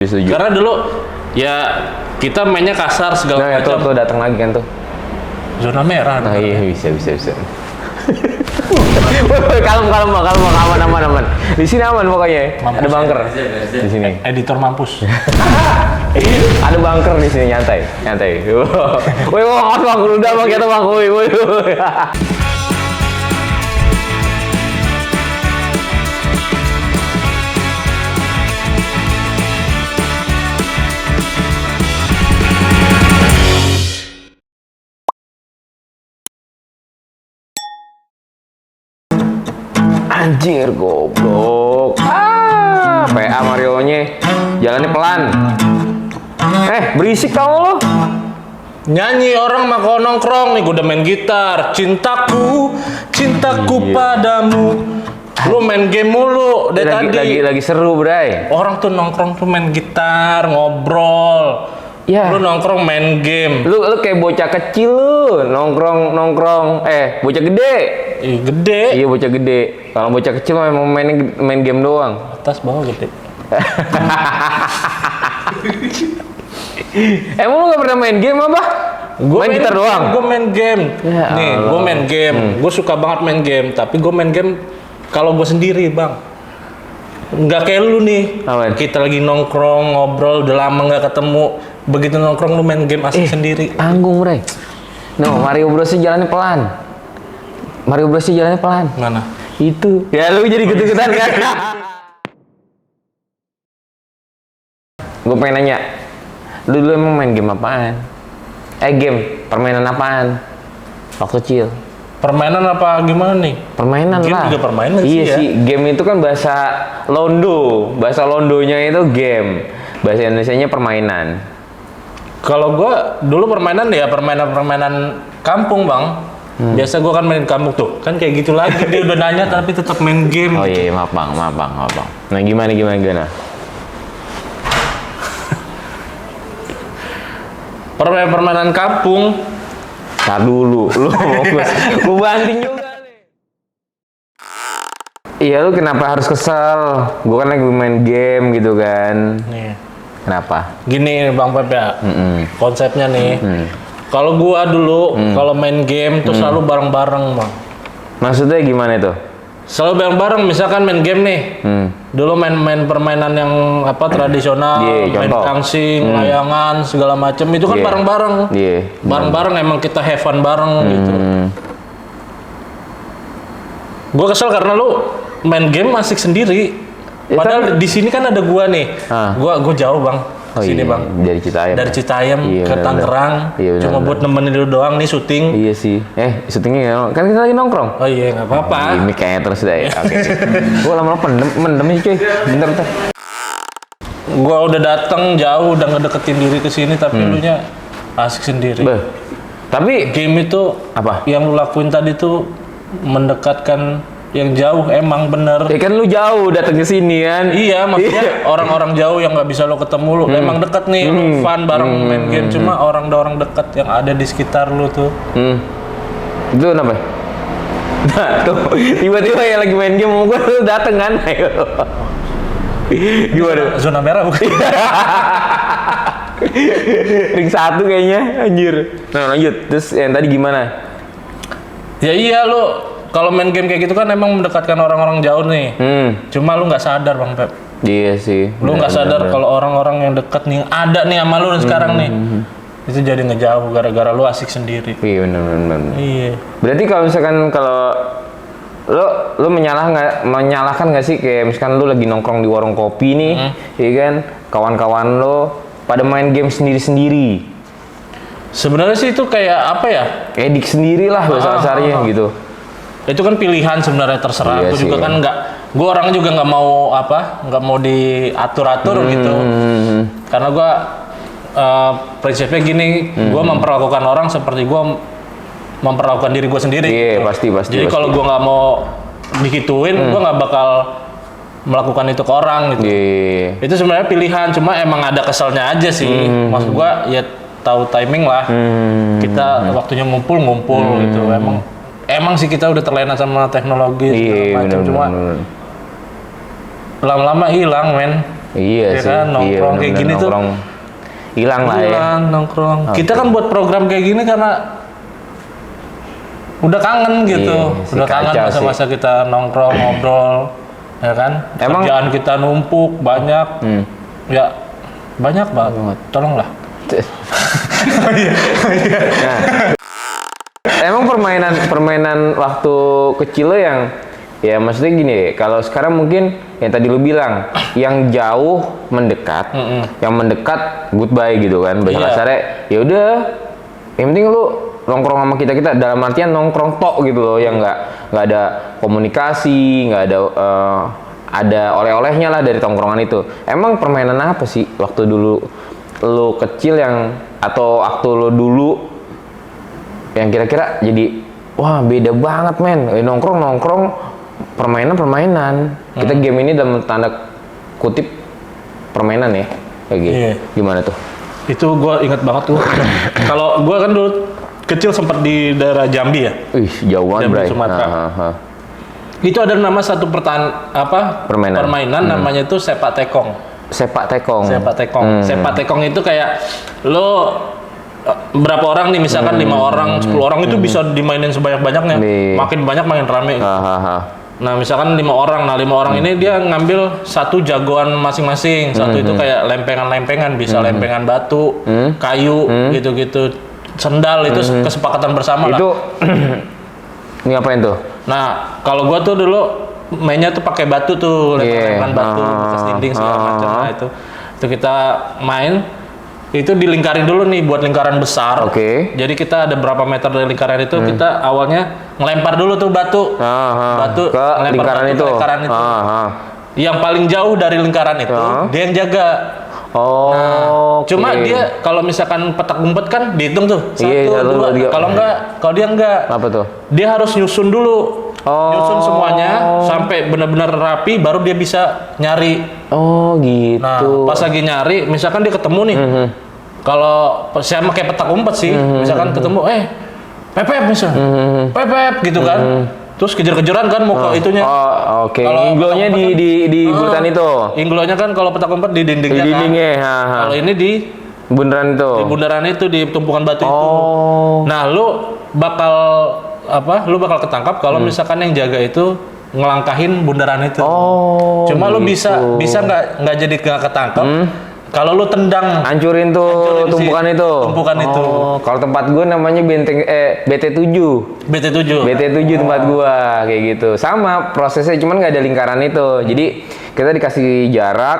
Setuju. Karena dulu ya kita mainnya kasar segala Nah, macam. tuh datang lagi kan tuh. Zona merah. Nah, iya bisa. Woi, kalem, aman. Di sini aman pokoknya. Mampus. Ada bunker di sini. Editor mampus. Ada bunker di sini, nyantai. Woi, bang, udah bang kita bang, woi. Anjir, goblok. PA Mario-nya jalannya pelan. Berisik tau lo. Nyanyi orang mah kalau nongkrong nih, gue udah main gitar. Cintaku padamu. Lu main game mulu dari tadi. Lagi seru, Bray. Orang tuh nongkrong tuh main gitar, ngobrol. Ya. Lu nongkrong main game. Lu kayak bocah kecil lu, nongkrong. Bocah gede. Gede. Iya, bocah gede. Kalau bocah kecil memang main game doang. Atas bawah gede. Emang lu gak pernah main game apa? Main gitar doang? Gue main game. Ya Nih, Allah. gue main game. Gue suka banget main game. Tapi gue main game kalau gue sendiri, bang. Nggak kayak lu nih. Apaan? Kita lagi nongkrong, ngobrol, udah lama nggak ketemu. Begitu nongkrong lu main game asik sendiri. Tanggung, Bray. No, Mario Bros jalannya pelan. Mana? Itu. Ya lu jadi gitu-gituan kan? Gue pengen nanya. Lu dulu emang main game apaan? Permainan apaan? Waktu kecil. Permainan apa gimana nih? Permainan Game lah. juga permainan iya sih ya. sih, game itu kan bahasa Londo. Bahasa Londonya itu game. Bahasa Indonesianya permainan. Kalau gue dulu permainan permainan kampung, bang. Biasa gue kan main kampung tuh. Kan kayak gitu lagi, dia udah nanya tapi tetap main game. Oh gitu. iya, maaf bang. Nah gimana? Permainan kampung. Tar dulu, lu mau banting juga nih. Iya, lu kenapa harus kesel? Gua kan lagi main game gitu kan. Nih. Kenapa? Gini Bang Pep ya, konsepnya nih. Kalau gua dulu kalau main game tuh selalu bareng-bareng, Bang. Maksudnya gimana itu? Selalu bareng-bareng, misalkan main game nih. Dulu main permainan yang tradisional, main contoh. kangsing, layangan, segala macem itu kan bareng-bareng. Bareng-bareng emang kita have fun bareng gitu. Gua kesel karena lu main game asik sendiri. Padahal di sini kan ada gua nih. Gua jauh, Bang. Sini, Bang. Dari Citayam. Dari Citayam ke Tangerang. Cuma buat nemenin lu doang nih syuting. Iya sih. Syutingnya kan kita lagi nongkrong. Oh iya, nggak apa-apa. Ini kayaknya terus deh. Oke. Gua lama-lama mendem sih, cuy. Bentar. Gua udah datang jauh, udah ngedeketin diri ke sini tapi lu nya asik sendiri. Tapi Game itu apa? yang lu lakuin tadi tuh mendekatkan yang jauh, emang bener. Ya kan lu jauh datang ke sini kan. Iya, maksudnya orang-orang jauh yang nggak bisa lo ketemu lu, emang deket nih, lu fun bareng main game. Cuma orang-orang deket yang ada di sekitar lu tuh. Itu kenapa? Nah, tuh tiba-tiba yang lagi main game gua lu dateng kan. Gimana? Zona merah bukan? Ring 1 kayaknya, anjir. Nah, lanjut. Terus yang tadi gimana? Ya iya, lu kalau main game kayak gitu kan emang mendekatkan orang-orang jauh nih. Cuma lu nggak sadar, Bang Pep. Iya sih. Lu nggak sadar kalau orang-orang yang deket nih ada nih sama lu sekarang nih. Itu jadi ngejauh gara-gara lu asik sendiri. Iya, benar. Iya. Berarti kalau misalkan lu menyalahkan nggak sih kayak misalkan lu lagi nongkrong di warung kopi nih, iya kan? Kawan-kawan lu pada main game sendiri-sendiri. Sebenarnya sih itu kayak apa ya? Edik sendiri lah bahasa kasarnya gitu. Itu kan pilihan sebenarnya, terserah. Iya Gue juga sih. kan gue orang juga nggak mau diatur-atur gitu. Karena gue prinsipnya gini, gue memperlakukan orang seperti gue memperlakukan diri gue sendiri. Iya, pasti. Jadi kalau gue nggak mau dikituin, gue nggak bakal melakukan itu ke orang gitu. Iya. Itu sebenarnya pilihan, cuma emang ada keselnya aja sih. Maksud gue ya tahu timing lah. Kita waktunya ngumpul gitu. Emang sih kita udah terlena sama teknologi segala macam, cuma lama-lama hilang, men. Iya Ya sih. kan, nongkrong iya, kayak bener-bener gini tuh nongkrong. Hilang lah ya. hilang nongkrong. Oke. Kita kan buat program kayak gini karena udah kangen gitu. Iya, sih, Udah kangen kacau masa-masa kita nongkrong, ngobrol, ya kan? Emang- Kerjaan kita numpuk banyak. Ya banyak banget. Tolonglah. Emang permainan waktu kecil lo yang ya maksudnya gini, kalau sekarang mungkin yang tadi lu bilang yang jauh mendekat, yang mendekat goodbye gitu kan, bahasa Iya. kasarnya ya udah, yang penting lu nongkrong sama kita dalam artian nongkrong tok gitu loh, yang nggak ada komunikasi, nggak ada ada oleh-olehnya lah dari tongkrongan itu. Emang permainan apa sih waktu dulu lu kecil yang atau waktu lu dulu yang kira-kira jadi wah beda banget men, nongkrong permainan kita game ini dalam tanda kutip permainan ya kayak gitu. Iya. Gimana tuh? Itu gue ingat banget tuh. Kalau gue kan dulu kecil sempat di daerah Jambi ya. Jauh banget Jambi, Bray. Sumatera. Itu ada nama satu permainan namanya itu sepak tekong. Sepak tekong. Sepak tekong itu kayak lo berapa orang nih, misalkan 5 orang, 10 orang itu bisa dimainin sebanyak-banyaknya. Makin banyak makin rame. Nah, misalkan 5 orang. Nah, 5 orang ini dia ngambil satu jagoan masing-masing. Satu itu kayak lempengan-lempengan, bisa lempengan batu, kayu, gitu-gitu. Sendal itu kesepakatan bersama itu, lah. Ini ngapain tuh? Nah, kalau gua tuh dulu mainnya tuh pakai batu tuh, lempengan batu, bekas dinding segala macam. Nah, itu kita main. Itu dilingkarin dulu nih buat lingkaran besar. Oke. Jadi kita ada berapa meter dari lingkaran itu, kita awalnya ngelempar dulu tuh batu. Batu ke ngelempar lingkaran batu itu. ke lingkaran itu. Yang paling jauh dari lingkaran itu dia yang jaga. Cuma dia kalau misalkan petak umpet kan dihitung tuh 1, 2. Kalau dia enggak. Apa tuh? Dia harus nyusun dulu. Nyusun semuanya sampai benar-benar rapi baru dia bisa nyari. Gitu. Nah, pas lagi nyari, misalkan dia ketemu nih. Kalau saya pakai petak umpet sih, misalkan ketemu, Pepep misalnya. Pepep gitu kan. Terus kejar-kejaran kan mau ke itunya. Oke. Kalau Inglonya petak umpet di buletan itu. Inglonya kan kalau petak umpet di dindingnya. Di dindingnya. Kan. Kalau ini di bundaran itu. Di bundaran itu, di tumpukan batu itu. Nah, lu bakal ketangkap kalau misalkan yang jaga itu ngelangkahin bundaran itu. Cuma lu bisa nggak jadi nggak ketangkap kalau lu tendang, hancurin tuh tumpukan itu. Itu. Kalau tempat gue namanya BT7. BT7 tempat gua kayak gitu. Sama prosesnya, cuman nggak ada lingkaran itu. Jadi kita dikasih jarak,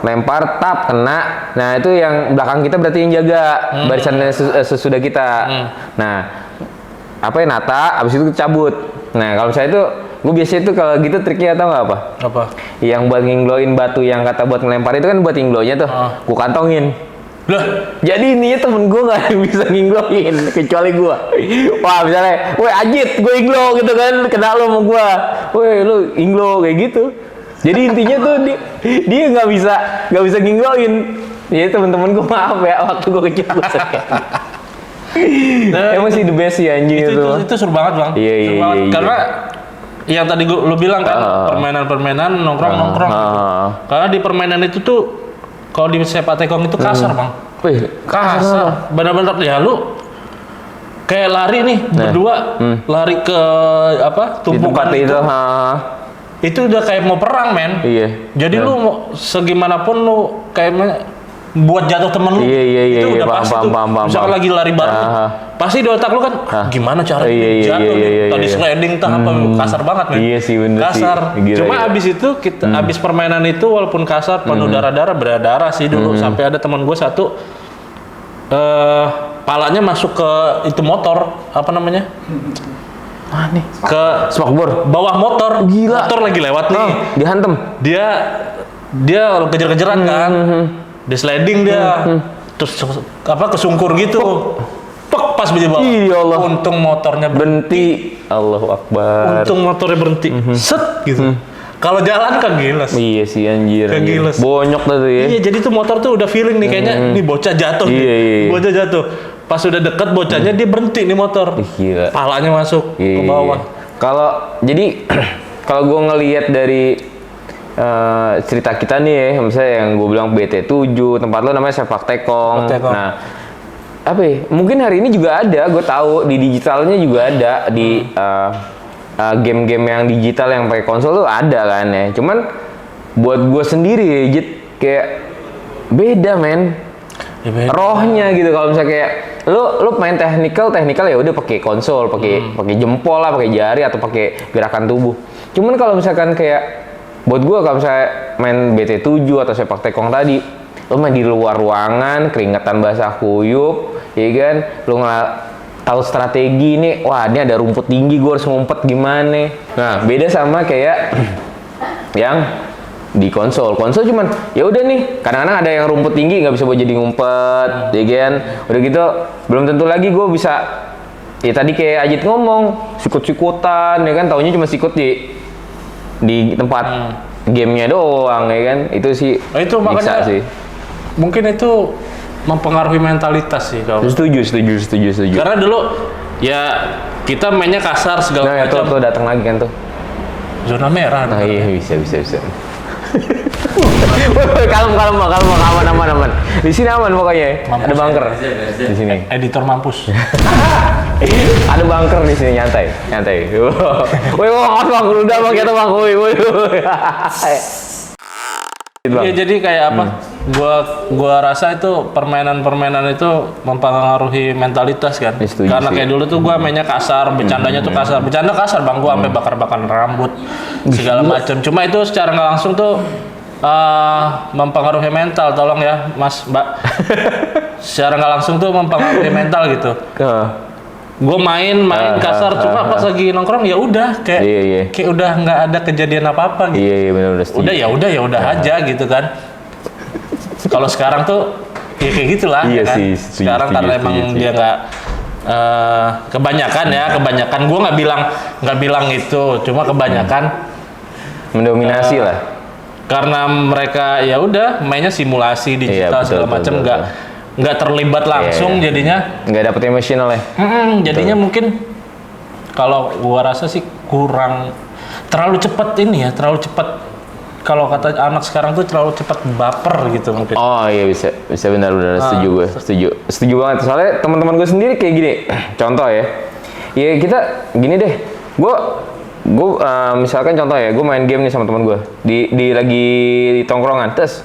lempar, tap, kena. Nah, itu yang belakang kita berarti yang jaga barisan sesudah kita. Nah, nata, abis itu cabut. Nah, kalau saya itu, gue biasanya itu kalau gitu triknya tau nggak apa? Apa? Yang buat ngingloin batu yang kata buat ngelempar itu kan buat nginglonya tuh, gue kantongin. Lah, jadi intinya temen gue nggak bisa ngingloin kecuali gue. Wah, misalnya, woi Ajit, gue inglo gitu kan, kena lo sama gue. Woi, lu inglo kayak gitu. Jadi intinya tuh dia nggak bisa ngingloin. Jadi temen-temen gue maaf ya, waktu gue kecil gue emang sih the best sih anjing itu seru banget bang. Iya. Karena yang tadi lu bilang kan permainan nongkrong. Karena di permainan itu tuh kalau di sepak tekong itu kasar bang. Kasar. Benar-benar ya lu kayak lari nih berdua lari ke tumpukan itu. Itu udah kayak mau perang men. Iya. Jadi lu mau segimanapun lu kayak buat jatuh temen lu, itu udah pasti tuh. Misalkan lagi lari bareng, pasti di otak lu kan, gimana caranya jatuh? Tadi sliding apa kasar banget men. Iya sih bener kasar. Sih. Cuma abis itu abis permainan itu walaupun kasar, penuh berdarah sih dulu. Sampai ada teman gue satu, palanya masuk ke itu motor, apa namanya? Nih? Ke spakbor, bawah motor. Gila. Motor lagi lewat nih. Dihantem. Dia kejar-kejaran kan. Di sliding dia, terus kesungkur gitu, pas di bawah. Iya Allah. Untung motornya berhenti. Allahu Akbar. Untung motornya berhenti, set gitu. Kalau jalan kan giles. Iya sih anjir. Giles. Bonyok tuh ya. Iya, jadi tuh motor tuh udah feeling nih kayaknya nih bocah jatuh nih. Bocah jatuh. Pas udah deket bocahnya dia berhenti nih motor. Gila. Palanya masuk ke bawah. Kalau jadi kalau gue ngelihat dari cerita kita nih ya, misalnya yang gue bilang BT7, tempat lo namanya Sepak Tekong. Nah, apa ya? Mungkin hari ini juga ada, gue tahu di digitalnya juga ada di game-game yang digital yang pakai konsol tuh ada kan ya. Cuman buat gue sendiri, kayak beda men. Ya, beda. Rohnya gitu kalau misalnya kayak lu main teknikal ya udah pakai konsol, pakai jempol lah, pakai jari atau pakai gerakan tubuh. Cuman kalau misalkan kayak buat gua kalau misalnya main BT7 atau Sepak Tekong tadi, lu main di luar ruangan, keringetan basah kuyup, ya kan? Lu nggak tahu strategi nih, wah ini ada rumput tinggi, gua harus ngumpet gimana? Nah, beda sama kayak yang di konsol cuman ya udah nih, kadang-kadang ada yang rumput tinggi nggak bisa buat jadi ngumpet, ya kan? Udah gitu belum tentu lagi gue bisa, ya tadi kayak Ajit ngomong sikut-sikutan, ya kan? Taunya cuma sikut di tempat gamenya doang, ya kan? Itu sih itu makanya sih mungkin itu mempengaruhi mentalitas sih kalau. Setuju. Karena dulu ya kita mainnya kasar segala macam. Nah, tuh datang lagi kan tuh. Zona merah. Nah, iya bisa. Aman. Di sini aman pokoknya. Mampus. Ada bunker di sini. Editor mampus. Ada bunker di sini, nyantai. Woi, bang, udah bang kita bang, woi. Ya jadi kayak apa? Gua rasa itu permainan itu mempengaruhi mentalitas kan. Karena kayak dulu tuh gua mainnya kasar, bercandanya tuh kasar. Bercanda kasar bang, gua sampai bakar-bakar rambut segala macam. Cuma itu secara nggak langsung tuh mempengaruhi mental, tolong ya Mas, Mbak. Secara nggak langsung tuh mempengaruhi mental gitu. Gue main kasar, cuma pas lagi nongkrong ya udah kayak udah nggak ada kejadian apa-apa gitu. Iya benar. Ya udah aja gitu kan. Kalau sekarang tuh ya kayak gitulah. Iya ya kan? sih. Sekarang karena emang dia nggak kebanyakan. Gue nggak bilang itu, cuma kebanyakan mendominasi lah. Karena mereka ya udah mainnya simulasi digital segala macam, nggak terlibat langsung, jadinya nggak dapet emosional ya. Jadinya mungkin kalau gua rasa sih kurang, terlalu cepat kalau kata anak sekarang tuh terlalu cepat baper gitu mungkin. Oh iya bisa benar setuju gue, setuju banget. Soalnya teman-teman gue sendiri kayak gini, contoh ya kita gini deh, gue misalkan contoh ya, gue main game nih sama teman gue di lagi di tongkrongan, terus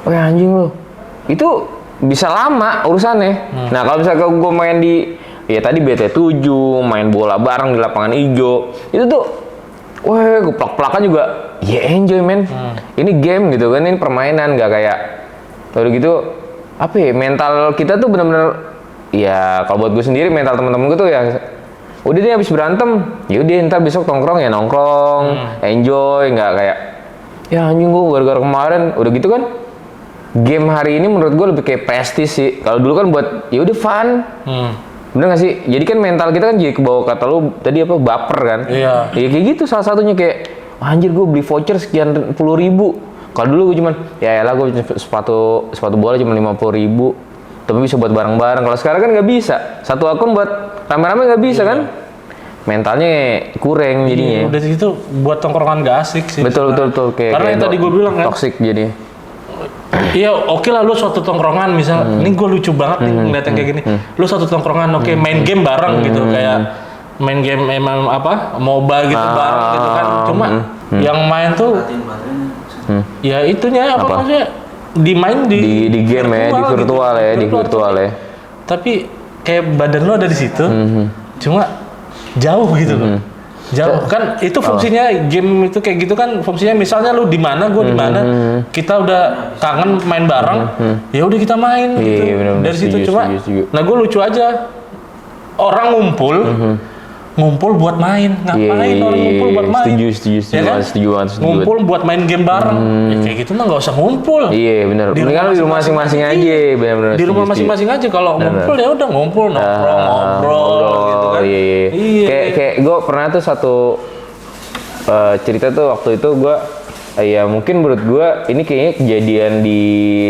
wah anjing lo itu bisa lama urusannya. Nah kalau misalkan gue main di tadi BT7, main bola bareng di lapangan hijau, itu tuh wah gue plak-plakan juga enjoy men. Ini game gitu kan, ini permainan, nggak kayak udah gitu apa ya, mental kita tuh bener-bener ya, kalau buat gue sendiri mental teman-teman gue tuh ya udah dia habis berantem, ya udah ntar besok nongkrong, enjoy, nggak kayak ya anjing gue gara-gara kemarin udah gitu kan. Game hari ini menurut gue lebih kayak prestis sih. Kalau dulu kan buat ya udah fun, bener nggak sih? Jadi kan mental kita kan jadi kebawa, kata lu tadi apa, baper kan? Iya. Ya kayak gitu salah satunya, kayak anjir gue beli voucher sekian 10.000. Kalau dulu gue cuman ya elah gue sepatu bola cuma 50.000. Tapi bisa buat bareng-bareng. Kalau sekarang kan nggak bisa. Satu akun buat rame-rame nggak bisa kan? Mentalnya kurang jadinya. Udah gitu buat tongkrongan nggak asik sih. Betul. Karena yang tadi gue bilang kan. Toxic jadi. Iya oke lah, lu suatu tongkrongan misal, ini gue lucu banget nih ngeliat yang kayak gini. Lu suatu tongkrongan main game bareng gitu, kayak main game emang apa, MOBA gitu bareng gitu kan. Cuma yang main tuh ya itunya apa maksudnya dimain di game virtual, ya, di virtual ya. Tapi kayak badan lu ada di situ, cuma jauh gitu loh. Jauh kan itu fungsinya game itu kayak gitu kan, fungsinya misalnya lu di mana, gue di mana, kita udah kangen main bareng, ya udah kita main gitu. Bener, dari situ setuju, cuma setuju. nah gue lucu aja orang ngumpul buat main, ngapain orang ngumpul buat main? Setuju Ya kan? Setuju banget. Ngumpul buat main game bareng, ya kayak gitu mah nggak usah ngumpul. Iya benar. Mendingan di rumah masing-masing aja, benar-benar. Di rumah masing-masing aja, kalau ngumpul ya udah ngumpul, ngobrol gitu kan. Iya. Kayak gue pernah tuh satu cerita tuh waktu itu gue, ya mungkin menurut gue ini kayaknya kejadian di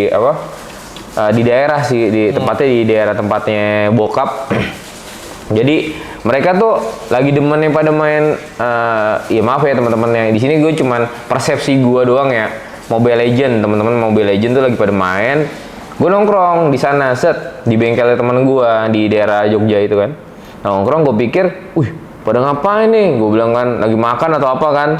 apa? Di daerah sih, di tempatnya di daerah tempatnya bokap. Jadi mereka tuh lagi demennya pada main, ya maaf ya teman-teman yang di sini gue cuman persepsi gue doang ya. Mobile Legend, teman-teman Mobile Legend tuh lagi pada main. Gue nongkrong di sana, set di bengkelnya teman gue di daerah Jogja itu kan. Nongkrong, gue pikir, wih pada ngapain nih? Gue bilang kan lagi makan atau apa kan.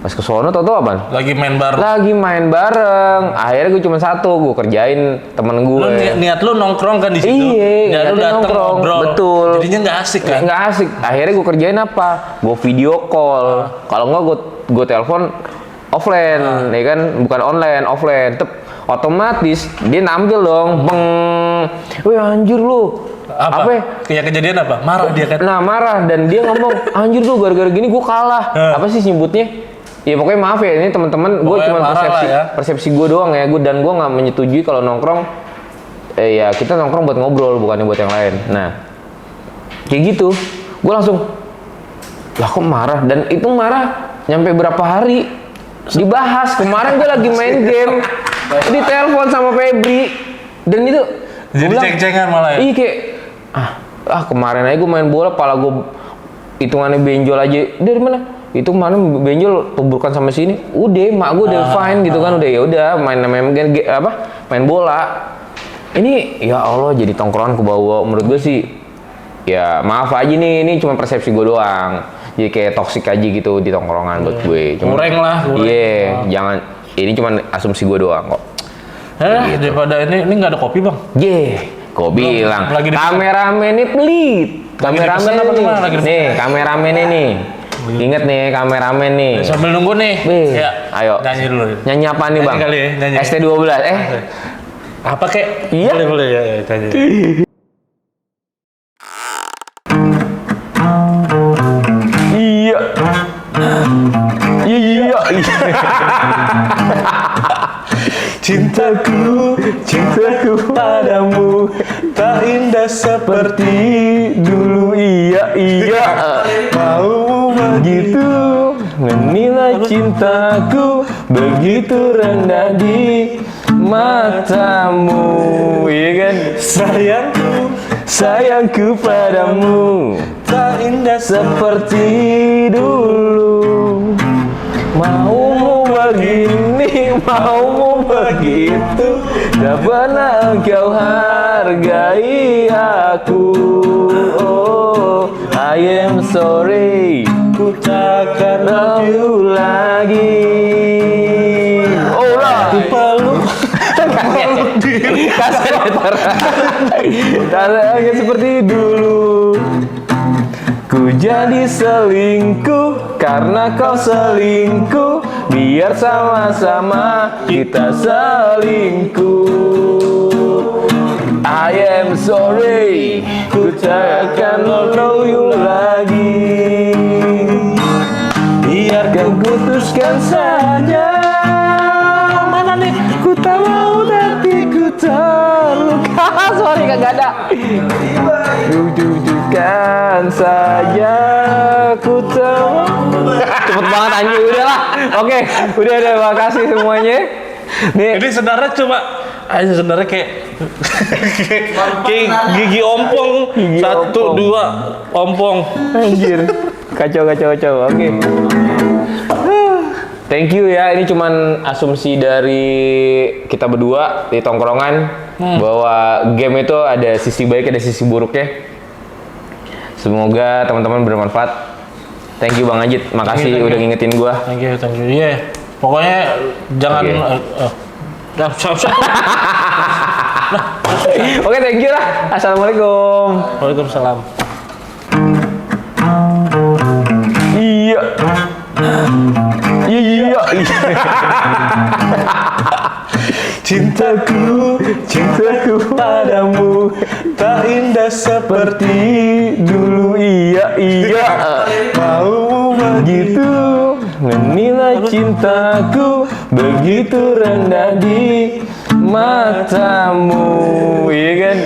Pas ke sono tau apaan? Lagi main bareng. Lagi main bareng. Akhirnya gue cuma satu, gue kerjain temen gue. Lu niat lu nongkrong kan di situ. Iya, niat lu datang nongkrong. ngobrol. Betul. Jadinya nggak asik kan? Nggak asik. Akhirnya gue kerjain apa? Gue video call. Kalau nggak gue telepon offline, ya kan? Bukan online, offline. Otomatis dia nampil dong. Beng. Wih anjir lu. Apa? Kayak kejadian apa? Marah dia kan? Nah marah dan dia ngomong anjir lu gara-gara gini gue kalah. Apa sih nyebutnya? Ya pokoknya maaf ya ini teman-teman, gue cuma persepsi gue doang ya, gue nggak menyetujui kalau nongkrong, ya kita nongkrong buat ngobrol bukannya buat yang lain. Nah kayak gitu, gue langsung lah kok marah, dan itu marah nyampe berapa hari dibahas. Kemarin gue lagi main game, ditelepon sama Febri, dan itu jadi ceng-cengan malah ya? Iya kayak kemarin aja gue main bola, pala gue hitungannya benjol aja. Dari mana? Itu mana benjol tuburkan sama sini, udah mak gue udah fine gitu kan, udah ya udah main bola. Ini ya Allah jadi tongkrongan ke bawah. Menurut gue sih ya maaf aja nih, ini cuma persepsi gue doang. Jadi kayak toksik aja gitu di tongkrongan buat gue. Kurang lah. Iya, jangan, ini cuma asumsi gue doang kok. Gitu. Daripada ini nggak ada kopi bang? Kok bilang kameramen ini pelit. Kameramen nih, kameramen ini. Ingat nih kameramen nih. Sambil nunggu nih. Ya, ayo. Nyanyi dulu. Nyanyi apa nih bang? Kali ya, nyanyi. ST12. Apa kek? Iya. Boleh ya, nyanyi. Iya. Iya. Cintaku padamu tak indah seperti dulu. Iya. Mau begitu menilai cintaku begitu rendah di matamu, iya kan? Sayangku padamu tak indah seperti dulu. Maumu begini, maumu begitu, tak pernah engkau hargai aku. Oh, I am sorry, ku takkan love you lagi. Oh lah, peluk diri, kasih seperti dulu. Ku jadi selingkuh karena kau selingkuh, biar sama-sama kita selingkuh. I am sorry, ku tak akan love you lagi. Biarkan putuskan saja. Mana nih? Ku tak mau tapi ku terluka. Sorry kagak ada. Dudukan saja ku tahu. Cepet banget anjing, udahlah. Oke, udah makasih semuanya. Nih. Ini sebenarnya kayak gigi ompong. Satu, dua, ompong. Anjir. Kacau. Oke. Thank you ya, ini cuman asumsi dari kita berdua di tongkrongan bahwa game itu ada sisi baik, ada sisi buruknya. Semoga teman-teman bermanfaat. Thank you Bang Ajit, makasih udah ngingetin gua. Thank you. Iya, pokoknya jangan. Oke, thank you lah. Assalamualaikum. Waalaikumsalam. Iya. Cintaku padamu tak indah seperti dulu. Iya. Mau begitu menilai cintaku begitu rendah di matamu, iya kan?